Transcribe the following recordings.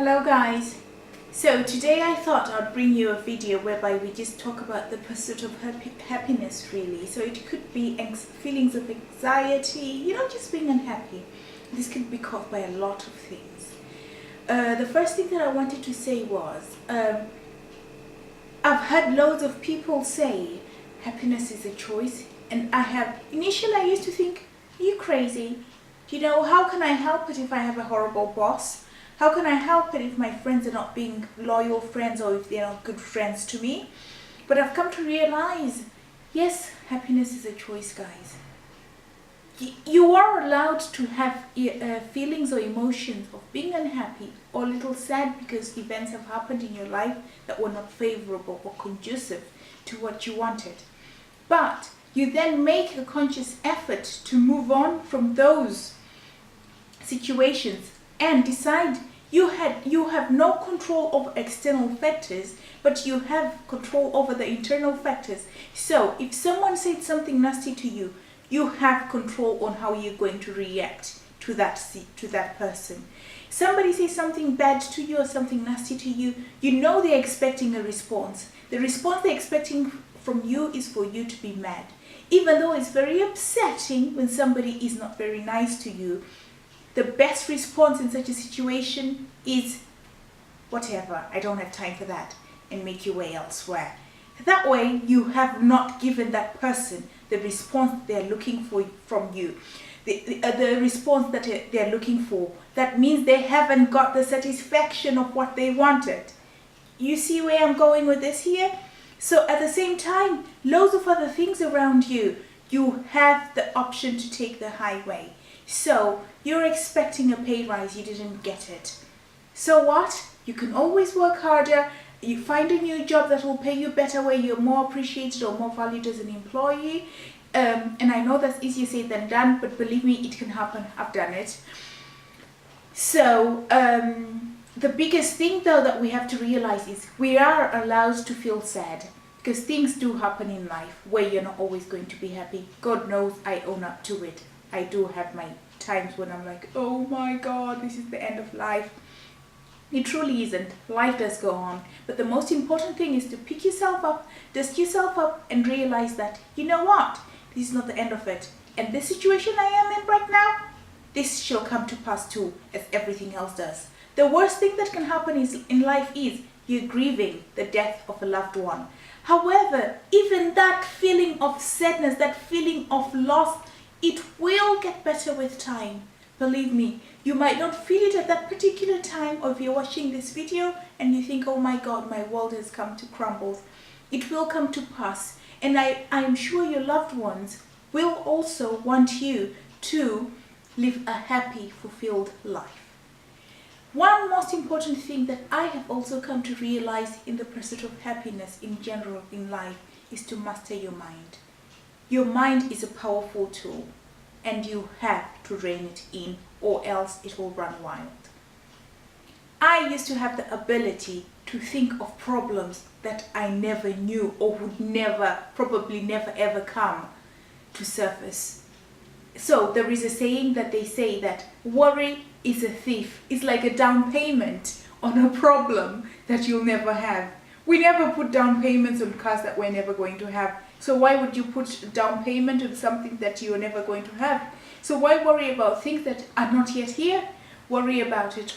Hello guys. So today I thought I'd bring you a video whereby we just talk about the pursuit of happiness really. So it could be feelings of anxiety, just being unhappy. This could be caused by a lot of things. The first thing that I wanted to say was, I've heard loads of people say happiness is a choice, and initially I used to think, are you crazy? How can I help it if I have a horrible boss? How can I help it if my friends are not being loyal friends or if they're not good friends to me? But I've come to realize, yes, happiness is a choice, guys. You are allowed to have feelings or emotions of being unhappy or a little sad because events have happened in your life that were not favorable or conducive to what you wanted. But you then make a conscious effort to move on from those situations and decide you have no control over external factors, but you have control over the internal factors. So if someone said something nasty to you, you have control on how you're going to react to that person. Somebody says something bad to you or something nasty to you, they're expecting a response. The response they're expecting from you is for you to be mad. Even though it's very upsetting when somebody is not very nice to you, the best response in such a situation is whatever, I don't have time for that, and make your way elsewhere. That way you have not given that person the response they're looking for from you. The response that they're looking for. That means they haven't got the satisfaction of what they wanted. You see where I'm going with this here? So at the same time, loads of other things around you, you have the option to take the highway. So you're expecting a pay rise, you didn't get it. So what? You can always work harder. You find a new job that will pay you better, where you're more appreciated or more valued as an employee. And I know that's easier said than done, but believe me, it can happen. I've done it. So the biggest thing though that we have to realize is we are allowed to feel sad, because things do happen in life where you're not always going to be happy. God knows I own up to it. I do have my times when I'm like, oh my God, this is the end of life. It truly isn't. Life does go on. But the most important thing is to pick yourself up, dust yourself up, and realize that, you know what? This is not the end of it. And this situation I am in right now, this shall come to pass too, as everything else does. The worst thing that can happen in life is you're grieving the death of a loved one. However, even that feeling of sadness, that feeling of loss, it will get better with time. Believe me, you might not feel it at that particular time, or if you're watching this video and you think, oh my God, my world has come to crumble. It will come to pass. And I'm sure your loved ones will also want you to live a happy, fulfilled life. One most important thing that I have also come to realize in the pursuit of happiness in general in life is to master your mind. Your mind is a powerful tool, and you have to rein it in, or else it will run wild. I used to have the ability to think of problems that I never knew or would probably never ever come to surface. So there is a saying that they say that worry is a thief. It's like a down payment on a problem that you'll never have. We never put down payments on cars that we're never going to have. So why would you put down payment on something that you're never going to have? So why worry about things that are not yet here? Worry about it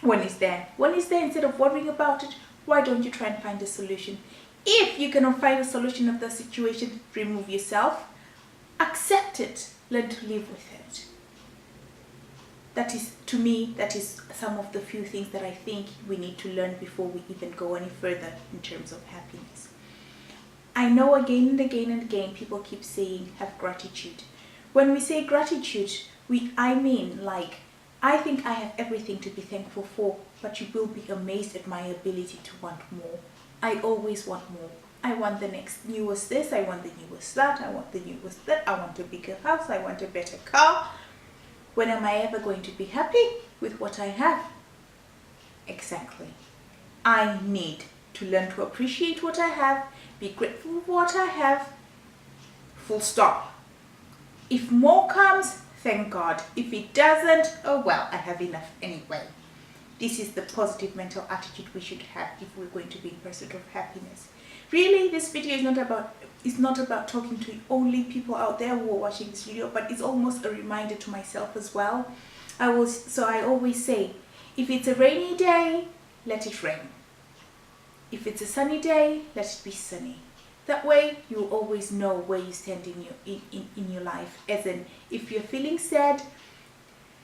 when it's there. When it's there, instead of worrying about it, why don't you try and find a solution? If you cannot find a solution of the situation, remove yourself, accept it, learn to live with it. That is, to me, that is some of the few things that I think we need to learn before we even go any further in terms of happiness. I know again and again and again people keep saying have gratitude. When we say gratitude, I mean like, I think I have everything to be thankful for, but you will be amazed at my ability to want more. I always want more. I want the next newest this, I want the newest that, I want the newest that, I want a bigger house, I want a better car. When am I ever going to be happy with what I have? Exactly. I need to learn to appreciate what I have, be grateful for what I have, full stop. If more comes, thank God. If it doesn't, oh well, I have enough anyway. This is the positive mental attitude we should have if we're going to be in pursuit of happiness. Really, this video is not about talking to only people out there who are watching this video, but it's almost a reminder to myself as well. I always say, if it's a rainy day, let it rain. If it's a sunny day, let it be sunny. That way, you'll always know where you stand in your life. As in, if you're feeling sad,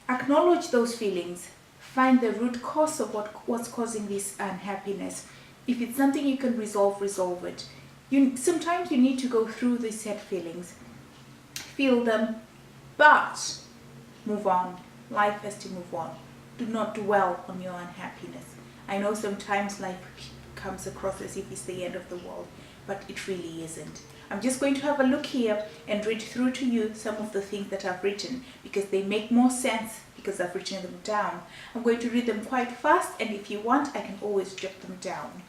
acknowledge those feelings. Find the root cause of what's causing this unhappiness. If it's something you can resolve it. Sometimes you need to go through these sad feelings. Feel them, but move on. Life has to move on. Do not dwell on your unhappiness. I know sometimes life comes across as if it's the end of the world, but it really isn't. I'm just going to have a look here and read through to you some of the things that I've written because they make more sense because I've written them down. I'm going to read them quite fast, and if you want, I can always jot them down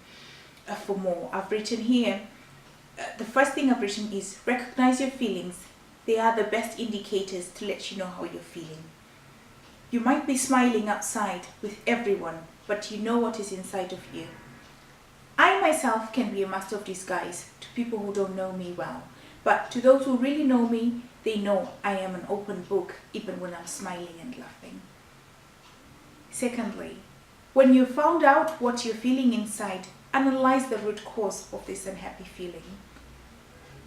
for more. I've written here, the first thing I've written is recognize your feelings. They are the best indicators to let you know how you're feeling. You might be smiling outside with everyone, but you know what is inside of you. I myself can be a master of disguise to people who don't know me well, but to those who really know me, they know I am an open book even when I'm smiling and laughing. Secondly, when you found out what you're feeling inside, analyze the root cause of this unhappy feeling.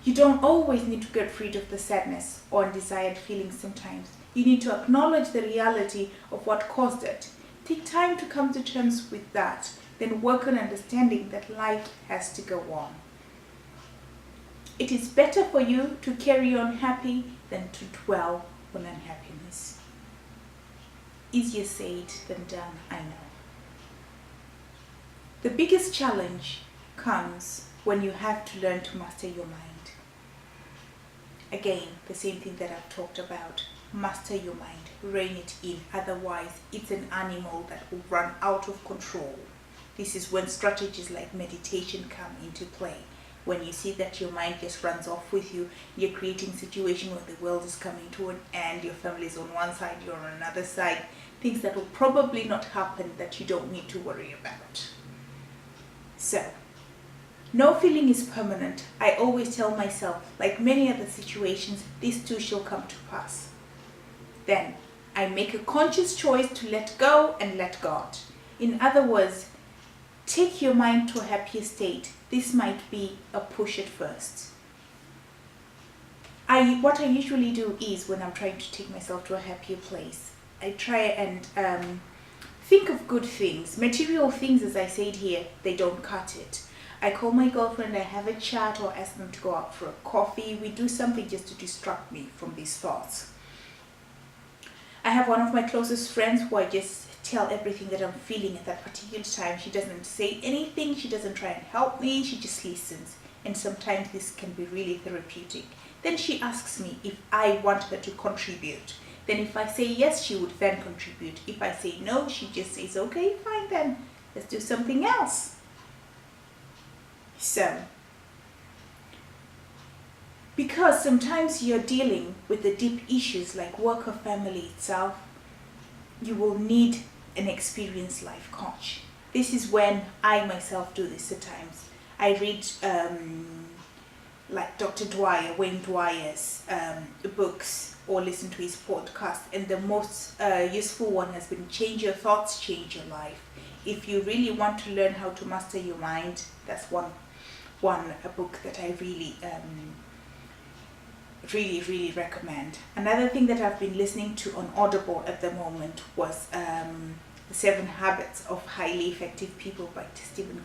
You don't always need to get rid of the sadness or undesired feelings sometimes. You need to acknowledge the reality of what caused it. Take time to come to terms with that, then work on understanding that life has to go on. It is better for you to carry on happy than to dwell on unhappiness. Easier said than done, I know. The biggest challenge comes when you have to learn to master your mind. Again, the same thing that I've talked about. Master your mind, rein it in, otherwise it's an animal that will run out of control. This is when strategies like meditation come into play. When you see that your mind just runs off with you, you're creating a situation where the world is coming to an end, your family is on one side, you're on another side, things that will probably not happen that you don't need to worry about. So, no feeling is permanent. I always tell myself, like many other situations, this too shall come to pass. Then, I make a conscious choice to let go and let God. In other words, take your mind to a happier state. This might be a push at first. What I usually do is, when I'm trying to take myself to a happier place, I try and think of good things. Material things, as I said here, they don't cut it. I call my girlfriend, I have a chat, or ask them to go out for a coffee. We do something just to distract me from these thoughts. I have one of my closest friends who I just tell everything that I'm feeling at that particular time. She doesn't say anything, she doesn't try and help me, she just listens. And sometimes this can be really therapeutic. Then she asks me if I want her to contribute. Then if I say yes, she would then contribute. If I say no, she just says, okay, fine then, let's do something else. So, because sometimes you're dealing with the deep issues like work or family itself, you will need an experienced life coach. This is when I myself do this at times. I read like Dr. Dwyer, Wayne Dwyer's books, or listen to his podcast, and the most useful one has been Change Your Thoughts, Change Your Life. If you really want to learn how to master your mind, that's one book that I really recommend. Another thing that I've been listening to on Audible at the moment was The 7 Habits of Highly Effective People by Stephen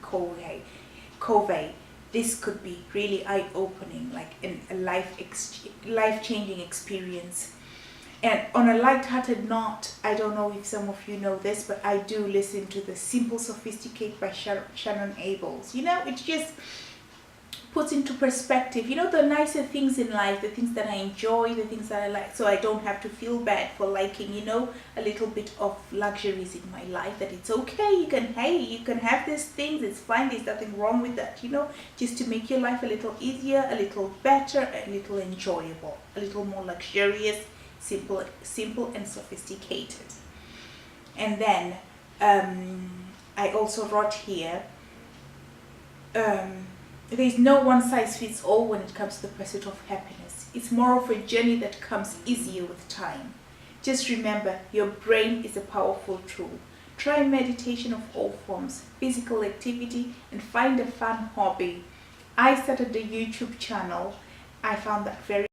Covey. This could be really eye-opening, like a life-changing experience. And on a light-hearted note, I don't know if some of you know this, but I do listen to The Simple Sophisticate by Shannon Ables. You know, it just puts into perspective, you know, the nicer things in life, the things that I enjoy, the things that I like, so I don't have to feel bad for liking, you know, a little bit of luxuries in my life, that it's okay, you can have these things, it's fine, there's nothing wrong with that, you know, just to make your life a little easier, a little better, a little enjoyable, a little more luxurious, simple and sophisticated. And then I also wrote here, there is no one size fits all when it comes to the pursuit of happiness. It's more of a journey that comes easier with time. Just remember, your brain is a powerful tool. Try meditation of all forms, physical activity, and find a fun hobby. I started a YouTube channel. I found that very